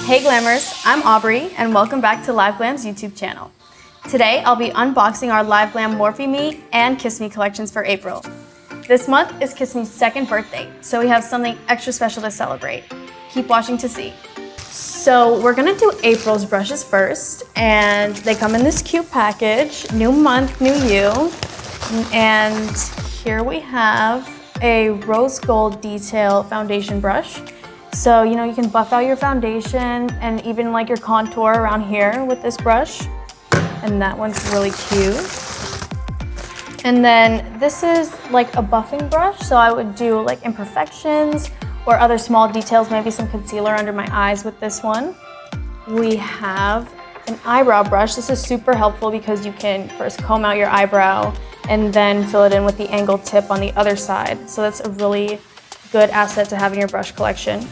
Hey Glammers, I'm Aubrey and welcome back to LiveGlam's YouTube channel. Today I'll be unboxing our LiveGlam Morphe Me and Kiss Me collections for April. This month is Kiss Me's second birthday, so we have something extra special to celebrate. Keep watching to see. So we're gonna do April's brushes first, and they come in this cute package, new month, new you. And here we have a rose gold detail foundation brush. So, you know, you can buff out your foundation and even like your contour around here with this brush. And that one's really cute. And then this is like a buffing brush. So I would do like imperfections or other small details, maybe some concealer under my eyes with this one. We have an eyebrow brush. This is super helpful because you can first comb out your eyebrow and then fill it in with the angled tip on the other side. So that's a really good asset to have in your brush collection.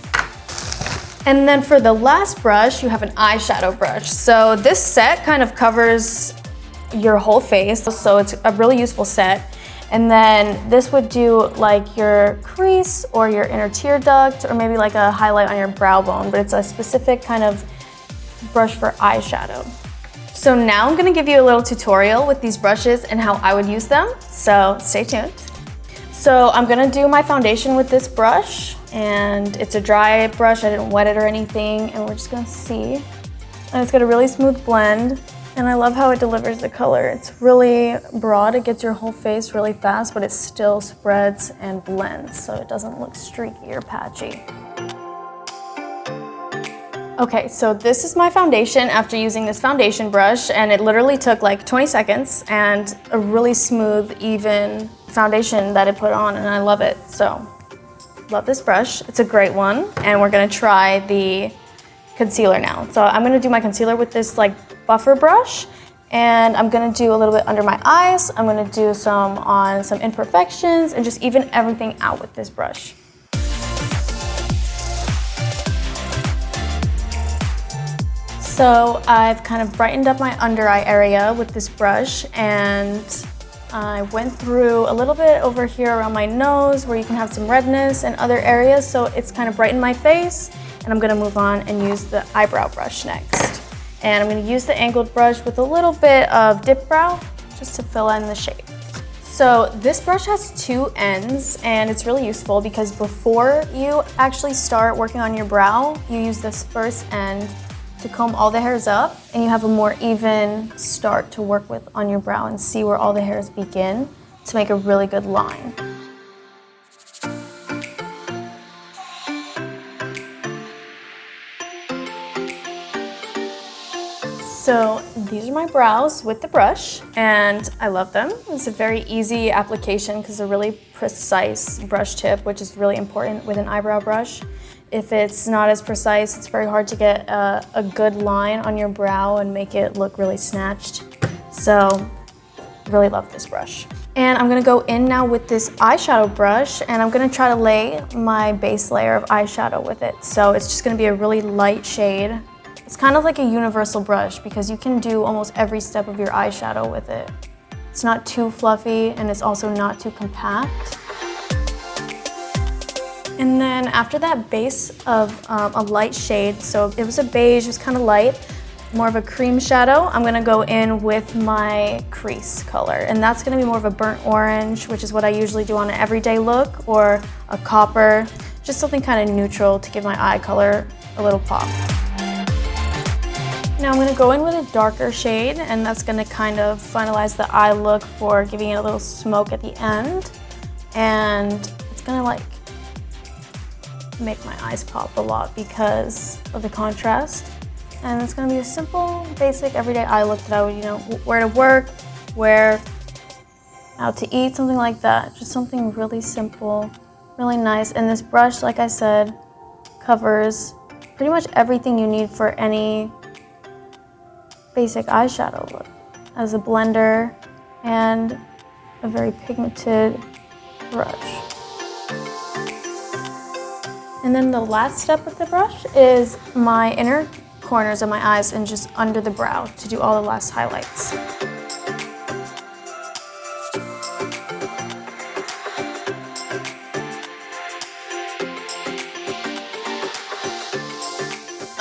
And then for the last brush, you have an eyeshadow brush. So this set kind of covers your whole face, so it's a really useful set. And then this would do like your crease or your inner tear duct or maybe like a highlight on your brow bone, but it's a specific kind of brush for eyeshadow. So now I'm gonna give you a little tutorial with these brushes and how I would use them, so stay tuned. So I'm gonna do my foundation with this brush, and it's a dry brush, I didn't wet it or anything, and we're just gonna see. And it's got a really smooth blend, and I love how it delivers the color. It's really broad, it gets your whole face really fast, but it still spreads and blends, so it doesn't look streaky or patchy. Okay, so this is my foundation after using this foundation brush, and it literally took like 20 seconds and a really smooth, even foundation that it put on, and I love it. So, love this brush. It's a great one, and we're gonna try the concealer now. So I'm gonna do my concealer with this like buffer brush, and I'm gonna do a little bit under my eyes. I'm gonna do some on some imperfections and just even everything out with this brush. So I've kind of brightened up my under eye area with this brush, and I went through a little bit over here around my nose where you can have some redness and other areas, so it's kind of brightened my face. And I'm gonna move on and use the eyebrow brush next. And I'm gonna use the angled brush with a little bit of dip brow just to fill in the shape. So this brush has two ends, and it's really useful because before you actually start working on your brow, you use this first end to comb all the hairs up, and you have a more even start to work with on your brow and see where all the hairs begin to make a really good line. So these are my brows with the brush, and I love them. It's a very easy application because it's a really precise brush tip, which is really important with an eyebrow brush. If it's not as precise, it's very hard to get a good line on your brow and make it look really snatched. So, really love this brush. And I'm gonna go in now with this eyeshadow brush, and I'm gonna try to lay my base layer of eyeshadow with it. So it's just gonna be a really light shade. It's kind of like a universal brush because you can do almost every step of your eyeshadow with it. It's not too fluffy, and it's also not too compact. And then after that base of a light shade, so it was a beige, it was kind of light, more of a cream shadow, I'm gonna go in with my crease color. And that's gonna be more of a burnt orange, which is what I usually do on an everyday look, or a copper, just something kind of neutral to give my eye color a little pop. Now I'm gonna go in with a darker shade, and that's gonna kind of finalize the eye look for giving it a little smoke at the end. And it's gonna like make my eyes pop a lot because of the contrast. And it's gonna be a simple, basic, everyday eye look that I would, you know, wear to work, wear out to eat, something like that. Just something really simple, really nice. And this brush, like I said, covers pretty much everything you need for any basic eyeshadow look. As a blender and a very pigmented brush. And then the last step with the brush is my inner corners of my eyes and just under the brow to do all the last highlights.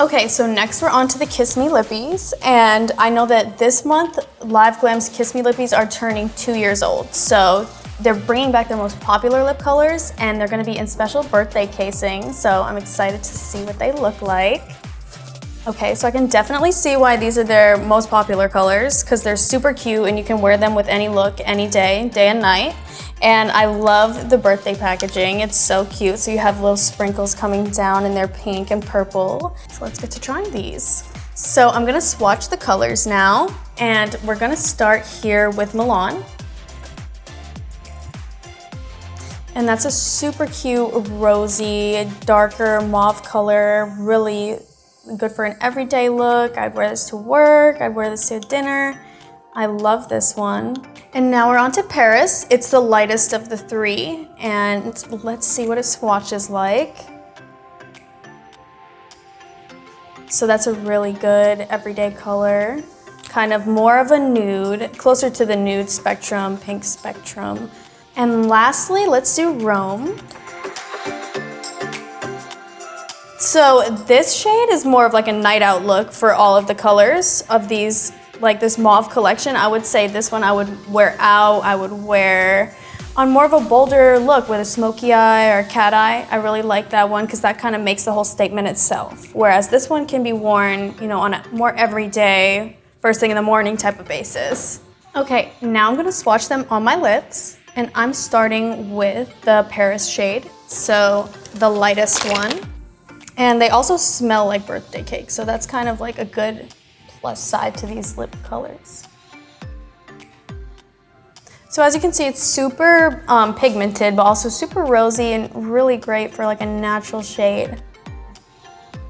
Okay, so next we're on to the Kiss Me Lippies, and I know that this month LiveGlam's Kiss Me Lippies are turning 2 years old, so they're bringing back their most popular lip colors, and they're gonna be in special birthday casing, so I'm excited to see what they look like. Okay, so I can definitely see why these are their most popular colors, because they're super cute and you can wear them with any look, any day, day and night. And I love the birthday packaging. It's so cute. So you have little sprinkles coming down and they're pink and purple. So let's get to trying these. So I'm gonna swatch the colors now, and we're gonna start here with Milan. And that's a super cute, rosy, darker mauve color, really good for an everyday look. I'd wear this to work, I'd wear this to dinner. I love this one. And now we're on to Paris. It's the lightest of the three, and let's see what it swatches like. So that's a really good everyday color. Kind of more of a nude, closer to the nude spectrum, pink spectrum. And lastly, let's do Rome. So this shade is more of like a night out look for all of the colors of these, like this mauve collection. I would say this one I would wear out, I would wear on more of a bolder look with a smoky eye or cat eye. I really like that one because that kind of makes the whole statement itself. Whereas this one can be worn, you know, on a more everyday, first thing in the morning type of basis. Okay, now I'm gonna swatch them on my lips, and I'm starting with the Paris shade, so the lightest one. And they also smell like birthday cake, so that's kind of like a good plus side to these lip colors. So as you can see, it's super pigmented, but also super rosy and really great for like a natural shade.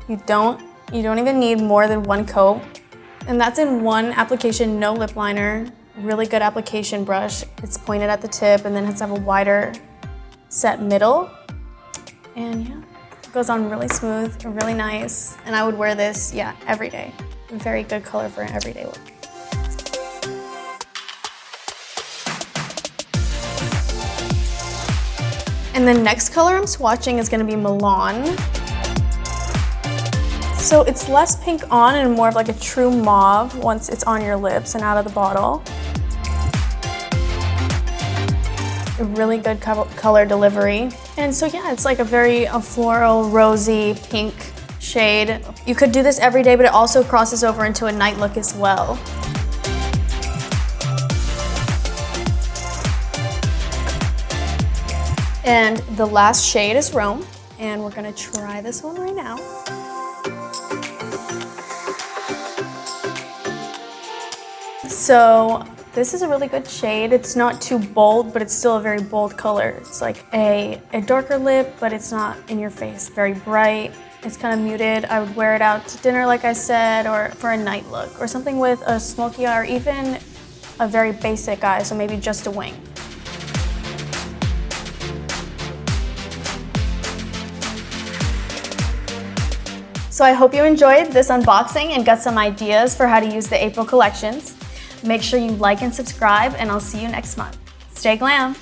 You don't even need more than one coat. And that's in one application, no lip liner. Really good application brush. It's pointed at the tip and then has to have a wider set middle. And yeah, it goes on really smooth and really nice. And I would wear this, yeah, every day. Very good color for an everyday look. And the next color I'm swatching is gonna be Milan. So it's less pink on and more of like a true mauve once it's on your lips and out of the bottle. A really good color delivery. And so yeah, it's like a floral, rosy, pink shade. You could do this every day, but it also crosses over into a night look as well. And the last shade is Rome, and we're gonna try this one right now. So this is a really good shade. It's not too bold, but it's still a very bold color. It's like a darker lip, but it's not in your face, very bright. It's kind of muted. I would wear it out to dinner, like I said, or for a night look, or something with a smoky eye, or even a very basic eye, so maybe just a wing. So I hope you enjoyed this unboxing and got some ideas for how to use the April collections. Make sure you like and subscribe, and I'll see you next month. Stay glam!